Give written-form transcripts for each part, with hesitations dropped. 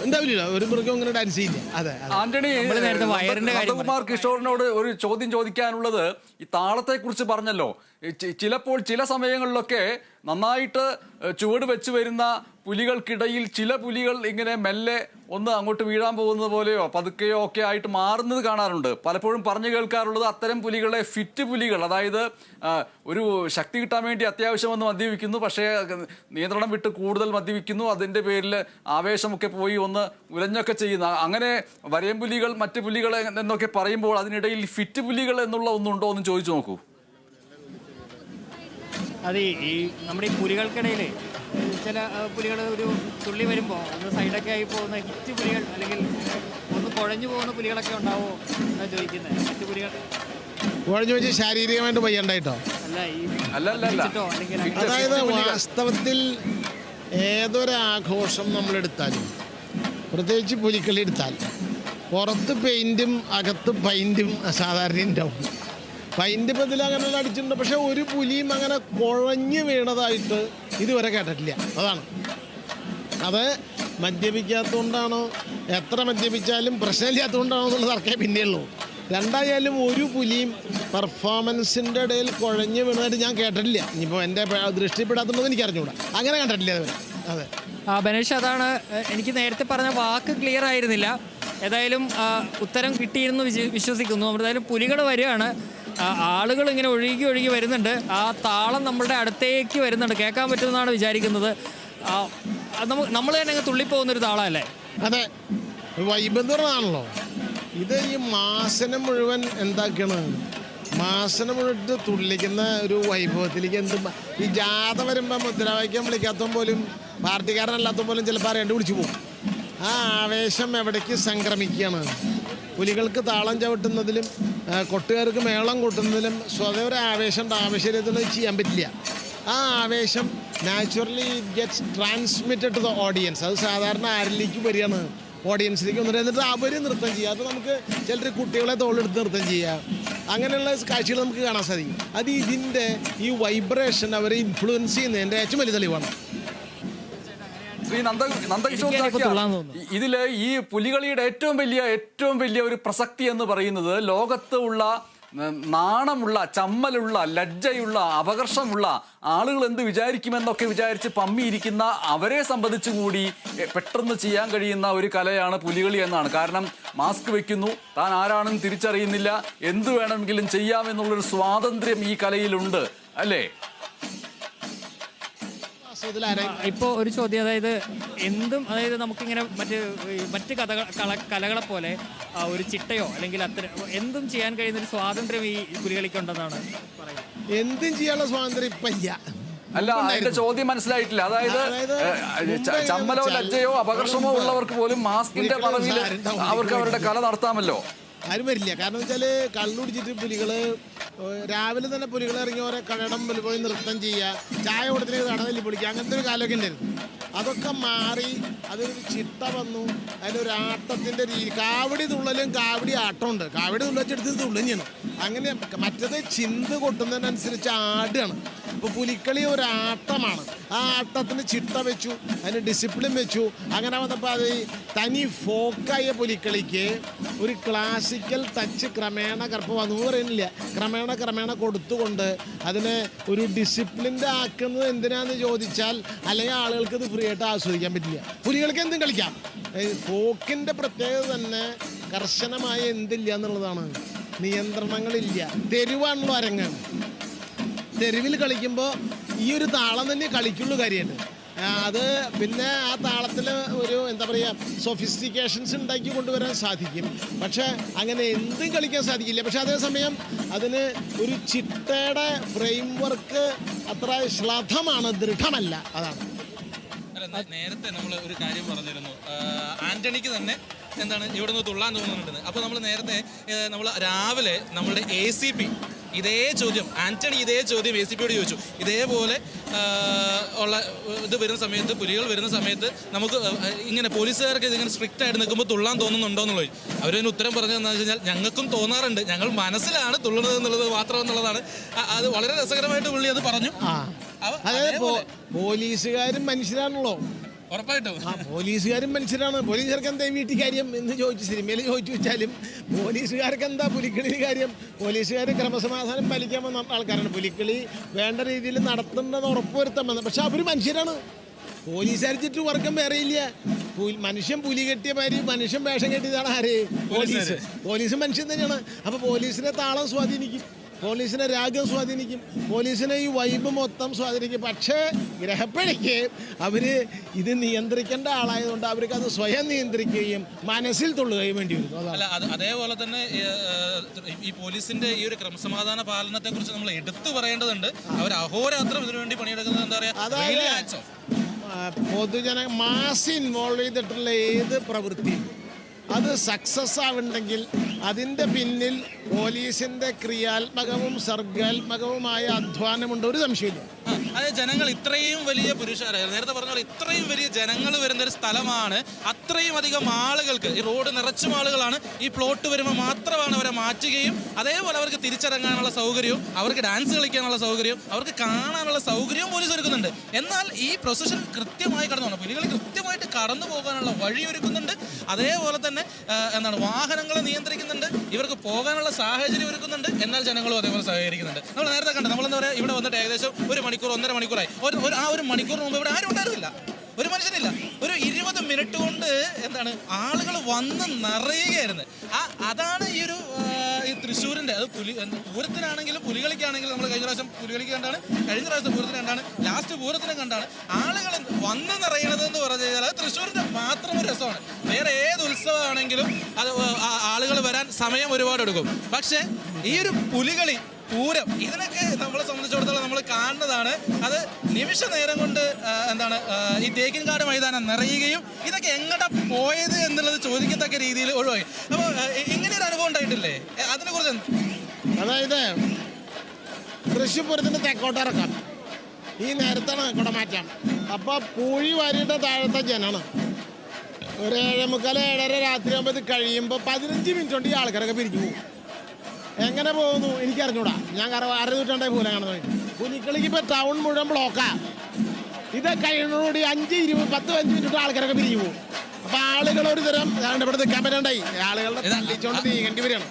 ഉണ്ടാവില്ല, ഒരു മൃഗം ഇങ്ങനെ ഡാൻസ് ചെയ്യില്ല. അതെ. ആന്റണി, നന്ദകുമാർ കിഷോറിനോട് ഒരു ചോദ്യം ചോദിക്കാനുള്ളത്, ഈ താളത്തെക്കുറിച്ച് പറഞ്ഞല്ലോ. ചിലപ്പോൾ ചില സമയങ്ങളിലൊക്കെ നന്നായിട്ട് ചുവട് വെച്ച് വരുന്ന പുലികൾക്കിടയിൽ ചില പുലികൾ ഇങ്ങനെ മെല്ലെ ഒന്ന് അങ്ങോട്ട് വീഴാൻ പോകുന്നത് പോലെയോ പതുക്കെയോ ഒക്കെ ആയിട്ട് മാറുന്നത് കാണാറുണ്ട്. പലപ്പോഴും പറഞ്ഞു കേൾക്കാറുള്ളത് അത്തരം പുലികളെ ഫിറ്റ് പുലികൾ, അതായത് ഒരു ശക്തി കിട്ടാൻ വേണ്ടി അത്യാവശ്യം ഒന്ന് മദ്യപിക്കുന്നു, പക്ഷേ നിയന്ത്രണം വിട്ട് കൂടുതൽ മദ്യപിക്കുന്നു, അതിൻ്റെ പേരിൽ ആവേശമൊക്കെ പോയി ഒന്ന് ഉലഞ്ഞൊക്കെ ചെയ്യുന്ന അങ്ങനെ വരയമ്പുലികൾ മറ്റ് പുലികൾ എന്നൊക്കെ പറയുമ്പോൾ അതിനിടയിൽ ഫിറ്റ് പുലികൾ എന്നുള്ള ഒന്നുണ്ടോ എന്ന് ചോദിച്ചു നോക്കൂ. അത് ഈ നമ്മുടെ ഈ പുലികൾക്കിടയിൽ ചില പുലികൾ ഒരു തുള്ളി വരുമ്പോൾ ഒന്ന് സൈഡൊക്കെ ആയി പോകുന്ന ഹിറ്റ് പുലികൾ അല്ലെങ്കിൽ ഒന്ന് കുഴഞ്ഞു പോകുന്ന പുലികളൊക്കെ ഉണ്ടാവുമോ എന്നാ ചോദിക്കുന്നത്. ഹിറ്റ് പുലികൾ കുഴഞ്ഞു വെച്ച് ശാരീരികമായിട്ട് വയ്യണ്ടായിട്ടോ അല്ല, ഈ അതായത് വാസ്തവത്തിൽ ഏതൊരാഘോഷം നമ്മളെടുത്താലും, പ്രത്യേകിച്ച് പുലിക്കളി എടുത്താൽ, പുറത്ത് പെയിൻറ്റും അകത്ത് പൈൻറ്റും സാധാരണ ഉണ്ടാവും. പൈൻറ്റ് ബദൽ അങ്ങനെ അടിച്ചിട്ടുണ്ട്, പക്ഷെ ഒരു പുലിയും അങ്ങനെ കുഴഞ്ഞു വീണതായിട്ട് ഇതുവരെ കേട്ടിട്ടില്ല. അതാണ്. അത് മദ്യപിക്കാത്തതുകൊണ്ടാണോ, എത്ര മദ്യപിച്ചാലും പ്രശ്നമില്ലാത്തതുകൊണ്ടാണോ എന്നുള്ള തർക്കേ പിന്നെയുള്ളൂ. രണ്ടായാലും ഒരു പുലിയും പെർഫോമൻസിൻ്റെ ഇടയിൽ കുഴഞ്ഞു വീണതായിട്ട് ഞാൻ കേട്ടിട്ടില്ല. ഇനിയിപ്പോൾ എൻ്റെ ദൃഷ്ടിപ്പെടാത്തത് എനിക്ക് അറിഞ്ഞുകൂടാ, അങ്ങനെ കണ്ടിട്ടില്ല അതുവരെ. അതെ ബനേഷ്, അതാണ് എനിക്ക് നേരത്തെ പറഞ്ഞ വാക്ക് ക്ലിയർ ആയിരുന്നില്ല. ഏതായാലും ഉത്തരം കിട്ടിയിരുന്നു വിശ്വസിക്കുന്നു. ഏതായാലും പുലികൾ വരികയാണ്, ആളുകൾ ഇങ്ങനെ ഒഴുകി ഒഴുകി വരുന്നുണ്ട്. ആ താളം നമ്മളുടെ അടുത്തേക്ക് വരുന്നുണ്ട്, കേൾക്കാൻ പറ്റുമെന്നാണ് വിചാരിക്കുന്നത്. നമ്മൾ തന്നെ അങ്ങ് തുള്ളിപ്പോകുന്നൊരു താളമല്ലേ? അതെ, വൈബ് എന്ന് പറഞ്ഞതാണല്ലോ ഇത്. ഈ മാസനം മുഴുവൻ എന്താക്കണം, മാസനം മുഴുവൻ തുള്ളിക്കുന്ന ഒരു വൈഭവത്തിലേക്ക് എന്ത് ഈ ജാഥ വരുമ്പോൾ മുദ്രാവാക്യം വിളിക്കാത്തതും പോലും പാർട്ടിക്കാരനല്ലാത്ത പോലും ചിലപ്പോൾ അറിയാണ്ട് വിളിച്ചു പോകും. ആ ആവേശം എവിടേക്ക് സംക്രമിക്കുകയാണ്. പുലികൾക്ക് താളം ചവിട്ടുന്നതിലും കൊട്ടുകാർക്ക് മേളം കൊട്ടുന്നതിലും സ്വതവ ഒരു ആവേശം ഉണ്ട്. ആവേശത്തിന് ചെയ്യാൻ പറ്റില്ല. ആ ആവേശം naturally gets transmitted to the audience. അത് സാധാരണ ആരിലേക്ക് വരികയാണ്, ഓഡിയൻസിലേക്ക് വന്നിട്ട് എന്നിട്ട് അവർ നൃത്തം ചെയ്യുക. അത് നമുക്ക് ചിലർ കുട്ടികളെ തോളെടുത്ത് നൃത്തം ചെയ്യുക, അങ്ങനെയുള്ള കാഴ്ചകൾ നമുക്ക് കാണാൻ സാധിക്കും. അത് ഇതിൻ്റെ ഈ വൈബ്രേഷൻ അവരെ ഇൻഫ്ലുവൻസ് ചെയ്യുന്നതിൻ്റെ ഏറ്റവും വലിയ തെളിവാണ്. ശ്രീ നന്ദകിഷോർ, ഇതില് ഈ പുലികളിയുടെ ഏറ്റവും വലിയ ഒരു പ്രസക്തി എന്ന് പറയുന്നത് ലോകത്ത് ഉള്ള നാണമുള്ള, ചമ്മലുള്ള, ലജ്ജയുള്ള, അപകർഷമുള്ള ആളുകൾ എന്ത് വിചാരിക്കുമെന്നൊക്കെ വിചാരിച്ച് പമ്മിയിരിക്കുന്ന അവരെ സംബന്ധിച്ചു കൂടി പെട്ടെന്ന് ചെയ്യാൻ കഴിയുന്ന ഒരു കലയാണ് പുലികളി എന്നാണ്. കാരണം മാസ്ക് വെക്കുന്നു, താൻ ആരാണെന്ന് തിരിച്ചറിയുന്നില്ല, എന്ത് വേണമെങ്കിലും ചെയ്യാമെന്നുള്ളൊരു സ്വാതന്ത്ര്യം ഈ കലയിലുണ്ട്, അല്ലേ? ഇപ്പോൾ ഒരു ചോദ്യം, അതായത് നമുക്കിങ്ങനെ മറ്റ് കലകളെ പോലെ ഒരു ചിട്ടയോ അല്ലെങ്കിൽ എന്തും ചെയ്യാൻ കഴിയുന്ന ഒരു സ്വാതന്ത്ര്യം ഈ പുലികളിക്കുണ്ടെന്നാണ് പറയുന്നത്. എന്തും ചെയ്യാനുള്ള സ്വാതന്ത്ര്യം ഇപ്പം ഇല്ല. അല്ല, അതിന്റെ ചോദ്യം മനസ്സിലായിട്ടില്ല. അതായത് ചമ്മലോ ലജ്ജയോ അപകർഷമോ ഉള്ളവർക്ക് പോലും മാസ്കിന്റെ മറവിൽ അവർക്ക് അവരുടെ കല നടത്താമല്ലോ. ആരും വരില്ല. കാരണം വെച്ചാൽ കള്ളുടിച്ചിട്ട് പുലികൾ രാവിലെ തന്നെ പുലികൾ ഇറങ്ങി ഓരോ കടടം പോയി നൃത്തം ചെയ്യുക, ചായ കൊടുത്തിട്ട് കടന്നല്ലി പൊളിക്കുക, അങ്ങനത്തെ ഒരു കാലമൊക്കെ ഉണ്ടായിരുന്നു. അതൊക്കെ മാറി അതൊരു ചിട്ട വന്നു. അതിലൊരു ആട്ടത്തിൻ്റെ രീതി, കാവടി തുള്ളലും കാവടി ആട്ടമുണ്ട്. കാവടി തുള്ളച്ചെടുത്ത് തുള്ളഞ്ഞാണ്. അങ്ങനെ മറ്റത് ചിന്ത് കൊട്ടുന്നതിനനുസരിച്ച് ആടുകയാണ്. ഇപ്പോൾ പുലിക്കളി ഒരു ആട്ടമാണ്. ആ ആട്ടത്തിന് ചിട്ട വെച്ചു, അതിന് ഡിസിപ്ലിൻ വെച്ചു. അങ്ങനെ വന്നപ്പോൾ അത് തനി ഫോക്കായ പുലിക്കളിക്ക് ഒരു ക്ലാസിക്കൽ ടച്ച് ക്രമേണ വന്നു പറയുന്നില്ല, ക്രമേണ കൊടുത്തുകൊണ്ട് അതിനെ ഒരു ഡിസിപ്ലിൻ്റെ ആക്കുന്നത് എന്തിനാന്ന് ചോദിച്ചാൽ, അല്ലെങ്കിൽ ആളുകൾക്ക് ഇത് ഫ്രീ ആയിട്ട് ആസ്വദിക്കാൻ പറ്റില്ല. പുലികൾക്ക് എന്തും കളിക്കാം. ഫോക്കിൻ്റെ പ്രത്യേകത തന്നെ കർശനമായ എന്തില്ല എന്നുള്ളതാണ്. നിയന്ത്രണങ്ങളില്ല. തെരുവാണല്ലോ അരങ്ങാണ്. തെരുവിൽ കളിക്കുമ്പോൾ ഈ ഒരു താളം തന്നെ കളിക്കുള്ളൂ കാര്യമായിട്ട്. അത് പിന്നെ ആ താളത്തിൽ ഒരു എന്താ പറയുക സൊഫിസ്റ്റിക്കേഷൻസ് ഉണ്ടാക്കി കൊണ്ടുവരാൻ സാധിക്കും. പക്ഷേ അങ്ങനെ എന്തും കളിക്കാൻ സാധിക്കില്ല. പക്ഷെ അതേസമയം അതിന് ഒരു ചിട്ടയുടെ ഫ്രെയിം വർക്ക് അത്ര ശ്ലഥമാണ്, ദൃഢമല്ല. അതാണ്. നേരത്തെ നമ്മൾ ഒരു കാര്യം പറഞ്ഞിരുന്നു, ആന്റണിക്ക് തന്നെ എന്താണ് ഇവിടെ നിന്ന് തുള്ളാൻ തോന്നുന്നുണ്ടെന്ന്. അപ്പോൾ നമ്മൾ നേരത്തെ നമ്മൾ രാവിലെ നമ്മളുടെ ACP ഇതേ ചോദ്യം, ആന്റണി ഇതേ ചോദ്യം ACPയോട് ചോദിച്ചു. ഇതേപോലെ ഉള്ള ഇത് വരുന്ന സമയത്ത്, പുലികൾ വരുന്ന സമയത്ത് നമുക്ക് ഇങ്ങനെ പോലീസുകാർക്ക് ഇതിങ്ങനെ സ്ട്രിക്റ്റ് ആയിട്ട് നിൽക്കുമ്പോൾ തുള്ളാൻ തോന്നുന്നുണ്ടോ എന്നുള്ളത്. അവരതിന് ഉത്തരം പറഞ്ഞതെന്ന് വെച്ച് കഴിഞ്ഞാൽ, ഞങ്ങൾക്കും തോന്നാറുണ്ട്, ഞങ്ങൾ മനസ്സിലാണ് തുള്ളുന്നത് എന്നുള്ളത് മാത്രം എന്നുള്ളതാണ്. അത് വളരെ രസകരമായിട്ട് പുള്ളി അത് പറഞ്ഞു. അതായത് പോലീസുകാരും മനുഷ്യരാണല്ലോ. ഉറപ്പായിട്ടും. പോലീസുകാരും മനുഷ്യരാണ്. പോലീസുകാർക്ക് എന്താ വീട്ടിൽ കാര്യം എന്ന് ചോദിച്ചു സിനിമയിൽ ചോദിച്ചു വെച്ചാലും പോലീസുകാർക്ക് എന്താ പുലിക്കളിയിൽ കാര്യം? പോലീസുകാർ ക്രമസമാധാനം പാലിക്കാൻ വന്ന ആൾക്കാരാണ്. പുലിക്കളി വേണ്ട രീതിയിൽ നടത്തുന്നത് ഉറപ്പുവരുത്താൻ വന്നത്. പക്ഷെ അവർ മനുഷ്യരാണ്. പോലീസുകാരിച്ചിട്ട് വർഗം വേറെ ഇല്ല. മനുഷ്യൻ പുലി കെട്ടിയ മാതിരി മനുഷ്യൻ വേഷം കെട്ടിയതാണ് ആര്? പോലീസ്. പോലീസ് മനുഷ്യൻ തന്നെയാണ്. അപ്പോൾ പോലീസിനെ താളം സ്വാധീനിക്കും, പോലീസിനെ രാഗം സ്വാധീനിക്കും, പോലീസിനെ ഈ വൈബ് മൊത്തം സ്വാധീനിക്കും. പക്ഷേ ഗ്രഹപ്പണിക്ക് അവർ ഇത് നിയന്ത്രിക്കേണ്ട ആളായതുകൊണ്ട് അവർക്ക് അത് സ്വയം നിയന്ത്രിക്കുകയും മനസ്സിൽ തുള്ളുകയും വേണ്ടി വരും. അല്ല, അതേപോലെ തന്നെ ഈ പോലീസിന്റെ ഈ ഒരു ക്രമസമാധാന പാലനത്തെ കുറിച്ച് നമ്മൾ എടുത്തു പറയേണ്ടതുണ്ട്. അവർ അഹോരാത്രം ഇതിനുവേണ്ടി പണിയെടുക്കുന്നത് എന്താ പറയുക, പൊതുജന മാസ് ഇൻവോൾവ് ചെയ്തിട്ടുള്ള ഏത് പ്രവൃത്തിയും അത് സക്സസ് ആവുണ്ടെങ്കിൽ അതിൻ്റെ പിന്നിൽ പോലീസിൻ്റെ ക്രിയാത്മകവും സർഗാത്മകവുമായ അധ്വാനമുണ്ട്, ഒരു സംശയമില്ല. അതായത് ജനങ്ങൾ ഇത്രയും വലിയ നേരത്തെ പറഞ്ഞ പോലെ ഇത്രയും വലിയ ജനങ്ങൾ വരുന്നൊരു സ്ഥലമാണ്. അത്രയും അധികം ആളുകൾക്ക് ഈ റോഡ് നിറച്ചും ആളുകളാണ്. ഈ പ്ലോട്ട് വരുമ്പോൾ മാത്രമാണ് അവരെ മാറ്റുകയും അതേപോലെ അവർക്ക് തിരിച്ചിറങ്ങാനുള്ള സൗകര്യവും അവർക്ക് ഡാൻസ് കളിക്കാനുള്ള സൗകര്യവും അവർക്ക് കാണാനുള്ള സൗകര്യവും പോലീസ് ഒരുക്കുന്നുണ്ട്. എന്നാൽ ഈ പ്രൊസഷൻ കൃത്യമായി കടന്നു പോകണം, പുലികൾ കൃത്യമായിട്ട് കടന്നു പോകാനുള്ള വഴി ഒരുക്കുന്നുണ്ട്. അതേപോലെ തന്നെ വാഹനങ്ങളെ നിയന്ത്രിക്കുന്നുണ്ട്, ഇവർക്ക് പോകാനുള്ള സാഹചര്യം ഒരുക്കുന്നുണ്ട്. എന്നാൽ ജനങ്ങളും അതേപോലെ സഹകരിക്കുന്നുണ്ട്. നമ്മൾ നേരത്തെ കണ്ടത്, നമ്മളെന്താ പറയുക, ഇവിടെ വന്നിട്ട് ഏകദേശം 1 മണിക്കൂർ 1.5 മണിക്കൂറായി. ആ 1 മണിക്കൂറിന് മുമ്പ് ഇവിടെ ആരും ഉണ്ടായിരുന്നില്ല, ഒരു മനുഷ്യനില്ല. ഒരു 20 മിനിറ്റ് കൊണ്ട് ആളുകൾ വന്ന് നിറയുകയായിരുന്നു. അതാണ് ഈ തൃശ്ശൂരിൻ്റെ അത് പൂരത്തിനാണെങ്കിലും പുലികളിക്കാണെങ്കിലും നമ്മൾ കഴിഞ്ഞ പ്രാവശ്യം പുലികളിക്ക് കണ്ടാണ്, കഴിഞ്ഞ പ്രാവശ്യം പൂരത്തിന് കണ്ടാണ്, ലാസ്റ്റ് പൂരത്തിനെ കണ്ടാണ് ആളുകൾ വന്ന് നിറയണത് എന്ന് പറഞ്ഞു കഴിഞ്ഞാൽ അത് തൃശ്ശൂരിൻ്റെ മാത്രം ഒരു രസമാണ്. വേറെ ഏത് ഉത്സവമാണെങ്കിലും അത് ആളുകൾ വരാൻ സമയം ഒരുപാട് എടുക്കും. പക്ഷേ ഈ ഒരു പുലികളി പൂരം ഇതിനൊക്കെ നമ്മളെ സംബന്ധിച്ചിടത്തോളം നമ്മൾ കാണുന്നതാണ്. അത് നിമിഷ നേരം കൊണ്ട് ഈ തേക്കിൻകാട് മൈതാനം നിറയുകയും ഇതൊക്കെ എങ്ങോട്ടാ പോയത് എന്നുള്ളത് ചോദിക്കത്തക്ക രീതിയിൽ ഒഴിവായി. അപ്പോൾ ഇങ്ങനെയൊരു അനുഭവം ഉണ്ടായിട്ടില്ലേ? അതിനെക്കുറിച്ച് അതായത് തൃശ്ശൂർ പൂരത്തിൻ്റെ തെക്കോട്ടിറക്കാം, ഈ നേരത്താണ് കുടമാറ്റം. അപ്പോൾ പൂഴി വാരിയുടെ താഴത്തെ ജനാണ്. ഒരു 7:45 7:30 രാത്രി ആകുമ്പോൾ ഇത് കഴിയുമ്പോൾ 15 മിനിറ്റ് കൊണ്ട് ഈ ആൾക്കാരൊക്കെ പിരിഞ്ഞു പോകും. എങ്ങനെ പോകുന്നു എനിക്കറിഞ്ഞൂടാ. ഞാൻ 6 നൂറ്റാണ്ടായി പൂരം കാണുന്നത്. പുലിക്കളിക്ക് ഇപ്പോൾ ടൗൺ മുഴുവൻ ബ്ലോക്കാണ്. ഇത് കഴിയുന്നതോടുകൂടി 5-10-15 മിനിറ്റ് ആൾക്കാരൊക്കെ പിരിഞ്ഞു പോകും. അപ്പോൾ ആളുകൾ ഒരു തരം ഇവിടെ നിൽക്കാൻ പറ്റാണ്ടായി, ആളുകളുടെ തള്ളിച്ചോണ്ട് നീങ്ങേണ്ടി വരികയാണ്.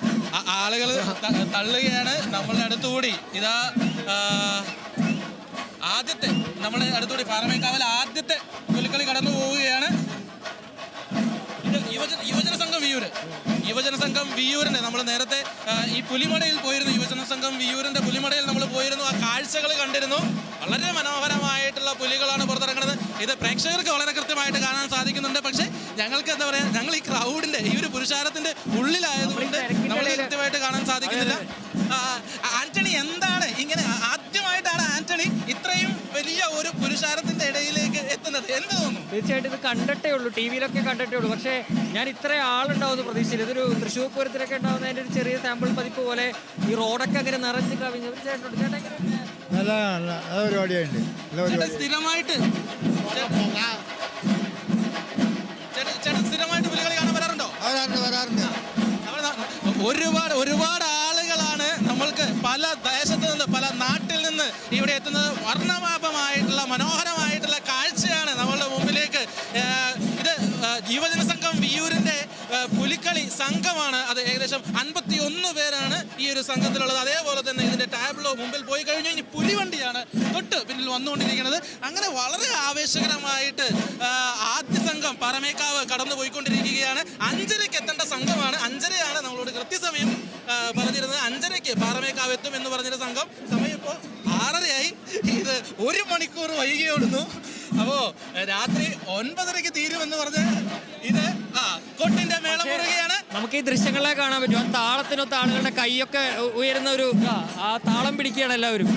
ആളുകൾ തള്ളുകയാണ്. നമ്മളുടെ അടുത്തുകൂടി ഇതാ ആദ്യത്തെ നമ്മുടെ അടുത്തുകൂടി പാറമേക്കാവിൽ ആദ്യത്തെ പുലിക്കളി കടന്നു പോവുകയാണ്. യുവജന സംഘം വിയ്യൂരിന്റെ നമ്മൾ നേരത്തെ ഈ പുലിമടയിൽ പോയിരുന്നു. യുവജന സംഘം വിയ്യൂരിന്റെ പുലിമടയിൽ നമ്മൾ പോയിരുന്നു. ആ കാഴ്ചകൾ കണ്ടിരുന്നു. വളരെ മനോഹരമായിട്ടുള്ള പുലികളാണ് പുറത്തിറങ്ങുന്നത്. ഇത് പ്രേക്ഷകർക്ക് വളരെ കൃത്യമായിട്ട് കാണാൻ സാധിക്കുന്നുണ്ട്. പക്ഷേ ഞങ്ങൾക്ക് എന്താ പറയുക, ഞങ്ങൾ ഈ ക്രൗഡിന്റെ ഈ ഒരു പുരുഷാരത്തിന്റെ ഉള്ളിലായതുകൊണ്ട് നമ്മൾ കൃത്യമായിട്ട് കാണാൻ സാധിക്കുന്നില്ല. ആന്റണി, എന്താണ് ഇങ്ങനെ ആദ്യമായിട്ടാണ് ആന്റണി ഇത്രയും വലിയ ഒരു പുരുഷാരത്തിന്റെ ഇടയിലേക്ക് എത്തുന്നത്? എന്ത് തോന്നുന്നു? തീർച്ചയായിട്ടും ഇത് കണ്ടിട്ടേ ഉള്ളൂ, ടി വിയിലൊക്കെ കണ്ടിട്ടേ ഉള്ളൂ. പക്ഷേ ഞാൻ ഇത്ര ആളുണ്ടാവുമെന്ന് പ്രതീക്ഷിച്ചില്ല. ഇതൊരു തൃശ്ശൂർ പൂരത്തിലൊക്കെ ഉണ്ടാവുന്നതിൻ്റെ ഒരു ചെറിയ സാമ്പിൾ പതിപ്പ് പോലെ ഈ റോഡൊക്കെ അങ്ങനെ നിറഞ്ഞ് കവിഞ്ഞു. നല്ല പരിപാടിയുണ്ട്. സ്ഥിരമായിട്ട് പുലികളി കാണാൻ വരാറുണ്ടോ? വരാറുണ്ട്. ഒരുപാട് ആളുകളാണ് നമ്മൾക്ക് പല ദേശത്ത് നിന്ന് പല നാട്ടിൽ നിന്ന് ഇവിടെ എത്തുന്നത്. വർണ്ണമാപമായിട്ടുള്ള മനോഹരമായിട്ടുള്ള കാഴ്ചയാണ് നമ്മളുടെ മുമ്പിലേക്ക്. ഇത് യുവജന സംഘം വിയ്യൂരിന്റെ പുലിക്കളി സംഘമാണ്. അത് ഏകദേശം 51 പേരാണ് ഈ ഒരു സംഘത്തിലുള്ളത്. അതേപോലെ തന്നെ ഇതിന്റെ ടാബ്ലോ മുമ്പിൽ പോയി കഴിഞ്ഞു. ഇനി പുലിവണ്ടിയാണ് തൊട്ട് പിന്നിൽ വന്നുകൊണ്ടിരിക്കുന്നത്. അങ്ങനെ വളരെ ആവേശകരമായിട്ട് ആദ്യ സംഘം പാറമേക്കാവ് കടന്നു പോയിക്കൊണ്ടിരിക്കുകയാണ്. 5:30 എത്തേണ്ട സംഘമാണ്. 5:30 നമ്മളോട് കൃത്യസമയം പറഞ്ഞിരുന്നത്. 5:30 പാറമേക്കാവ് എത്തും എന്ന് പറഞ്ഞൊരു സംഘം. സമയം ഇപ്പോൾ 6:30 ഇത് 1 മണിക്കൂർ വൈകിയോടുന്നു. അപ്പോൾ രാത്രി 9:30 തീരുമെന്ന് പറഞ്ഞ് ഇത് കൊട്ടിന്റെ മേളം മുറുകയാണ്. നമുക്ക് ഈ ദൃശ്യങ്ങളെ കാണാൻ പറ്റും. ആ താളത്തിനൊത്ത ആളുകളുടെ കൈയൊക്കെ ഉയരുന്ന ഒരു ആ താളം പിടിക്കുകയാണ് എല്ലാവരും.